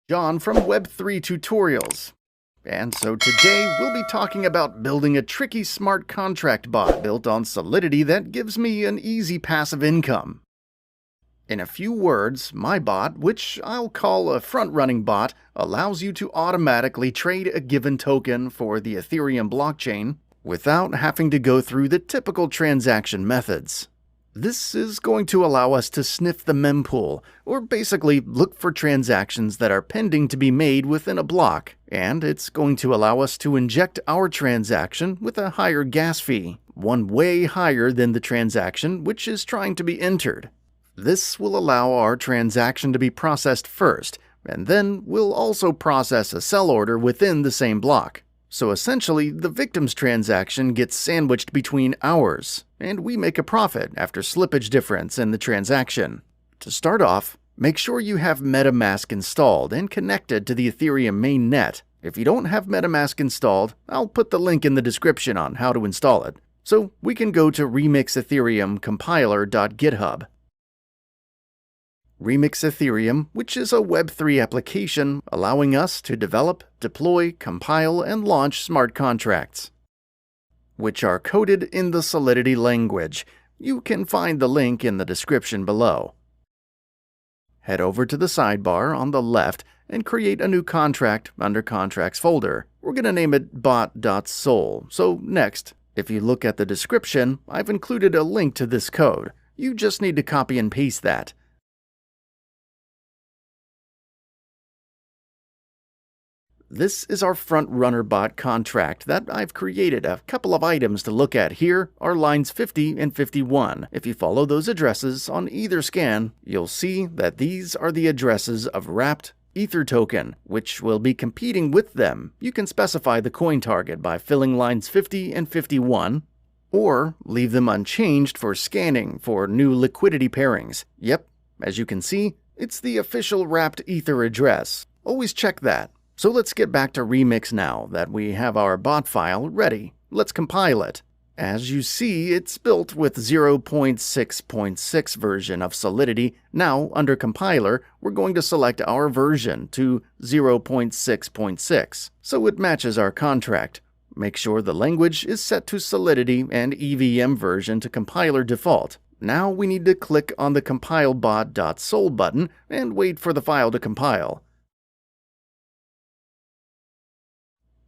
John from Web3 Tutorials. And so today we'll be talking about building a tricky smart contract bot built on Solidity that gives me an easy passive income. In a few words, my bot, which I'll call a front-running bot, allows you to automatically trade a given token for the Ethereum blockchain without having to go through the typical transaction methods. This is going to allow us to sniff the mempool, or basically look for transactions that are pending to be made within a block, and it's going to allow us to inject our transaction with a higher gas fee, one way higher than the transaction which is trying to be entered. This will allow our transaction to be processed first, and then we'll also process a sell order within the same block. So essentially, the victim's transaction gets sandwiched between ours, and we make a profit after slippage difference in the transaction. To start off, make sure you have MetaMask installed and connected to the Ethereum mainnet. If you don't have MetaMask installed, I'll put the link in the description on how to install it. So we can go to remixethereumcompiler.github. Remix Ethereum, which is a Web3 application allowing us to develop, deploy, compile, and launch smart contracts, which are coded in the Solidity language. You can find the link in the description below. Head over to the sidebar on the left and create a new contract under Contracts folder. We're going to name it bot.sol. So next, if you look at the description, I've included a link to this code. You just need to copy and paste that. This is our front-runner bot contract that I've created. A couple of items to look at here are lines 50 and 51. If you follow those addresses on either scan, you'll see that these are the addresses of wrapped Ether token, which will be competing with them. You can specify the coin target by filling lines 50 and 51, or leave them unchanged for scanning for new liquidity pairings. Yep, as you can see, it's the official wrapped Ether address. Always check that. So let's get back to Remix now that we have our bot file ready. Let's compile it. As you see, it's built with 0.6.6 version of Solidity. Now, under compiler, we're going to select our version to 0.6.6, so it matches our contract. Make sure the language is set to Solidity and EVM version to compiler default. Now we need to click on the compile bot.sol button and wait for the file to compile.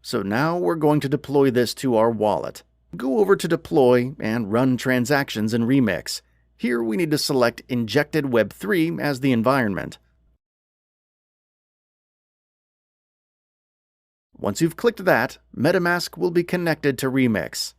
So now we're going to deploy this to our wallet. Go over to Deploy and Run Transactions in Remix. Here we need to select Injected Web3 as the environment. Once you've clicked that, MetaMask will be connected to Remix.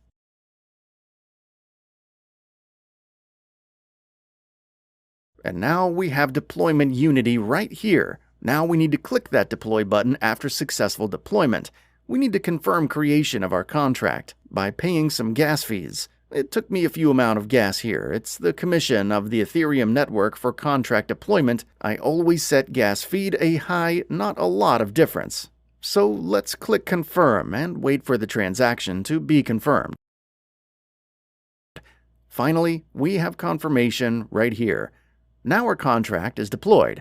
And now we have Deployment Unity right here. Now we need to click that Deploy button after successful deployment. We need to confirm creation of our contract by paying some gas fees. It took me a few amount of gas here. It's the commission of the Ethereum network for contract deployment. I always set gas fee a high, not a lot of difference. So let's click confirm and wait for the transaction to be confirmed. Finally, we have confirmation right here. Now our contract is deployed.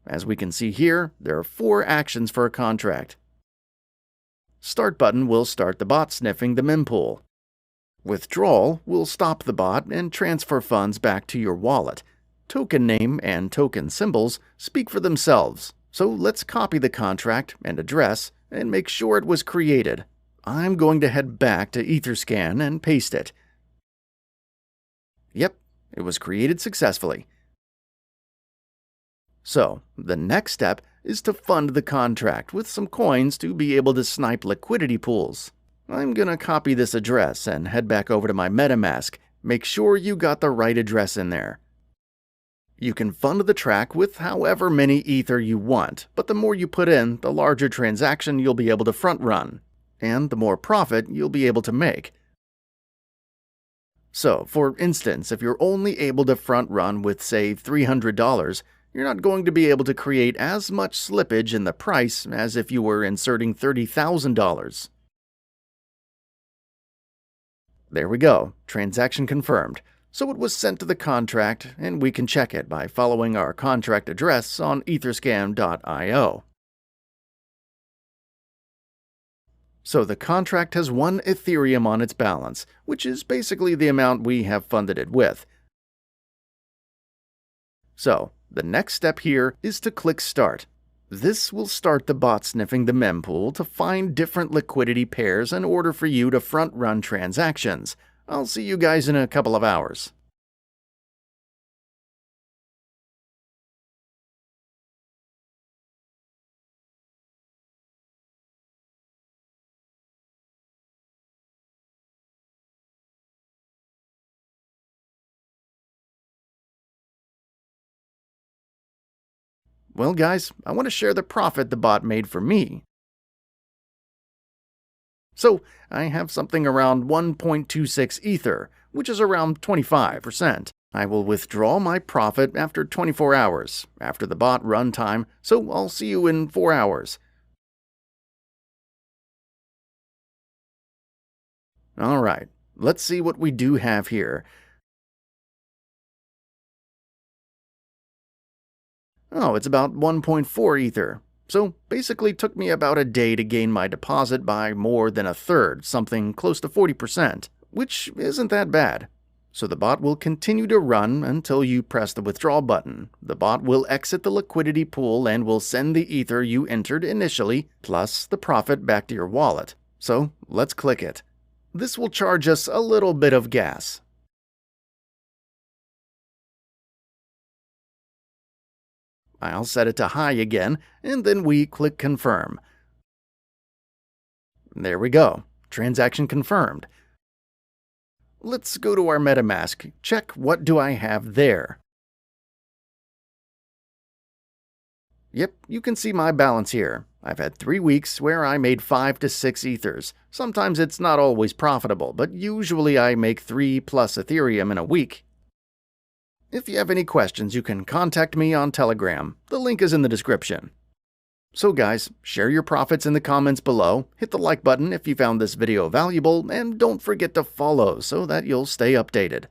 As we can see here, there are 4 actions for a contract. Start button will start the bot sniffing the mempool. Withdrawal will stop the bot and transfer funds back to your wallet. Token name and token symbols speak for themselves, so let's copy the contract and address and make sure it was created. I'm going to head back to Etherscan and paste it. Yep, it was created successfully. So, the next step is to fund the contract with some coins to be able to snipe liquidity pools. I'm gonna copy this address and head back over to my MetaMask. Make sure you got the right address in there. You can fund the track with however many Ether you want, but the more you put in, the larger transaction you'll be able to front run, and the more profit you'll be able to make. So, for instance, if you're only able to front run with, say, $300, you're not going to be able to create as much slippage in the price as if you were inserting $30,000. There we go, transaction confirmed. So it was sent to the contract, and we can check it by following our contract address on etherscan.io. So the contract has 1 Ethereum on its balance, which is basically the amount we have funded it with. So the next step here is to click Start. This will start the bot sniffing the mempool to find different liquidity pairs in order for you to front-run transactions. I'll see you guys in a couple of hours. Well guys, I want to share the profit the bot made for me. So I have something around 1.26 Ether, which is around 25%. I will withdraw my profit after 24 hours, after the bot run time, so I'll see you in 4 hours. Alright, let's see what we do have here. Oh, it's about 1.4 Ether. So basically took me about a day to gain my deposit by more than a third, something close to 40%, which isn't that bad. So the bot will continue to run until you press the withdrawal button. The bot will exit the liquidity pool and will send the Ether you entered initially, plus the profit back to your wallet. So let's click it. This will charge us a little bit of gas. I'll set it to high again, and then we click Confirm. There we go. Transaction confirmed. Let's go to our MetaMask. Check what do I have there. Yep, you can see my balance here. I've had 3 weeks where I made 5 to 6 Ethers. Sometimes it's not always profitable, but usually I make 3 plus Ethereum in a week. If you have any questions, you can contact me on Telegram. The link is in the description. So guys, share your profits in the comments below, hit the like button if you found this video valuable, and don't forget to follow so that you'll stay updated.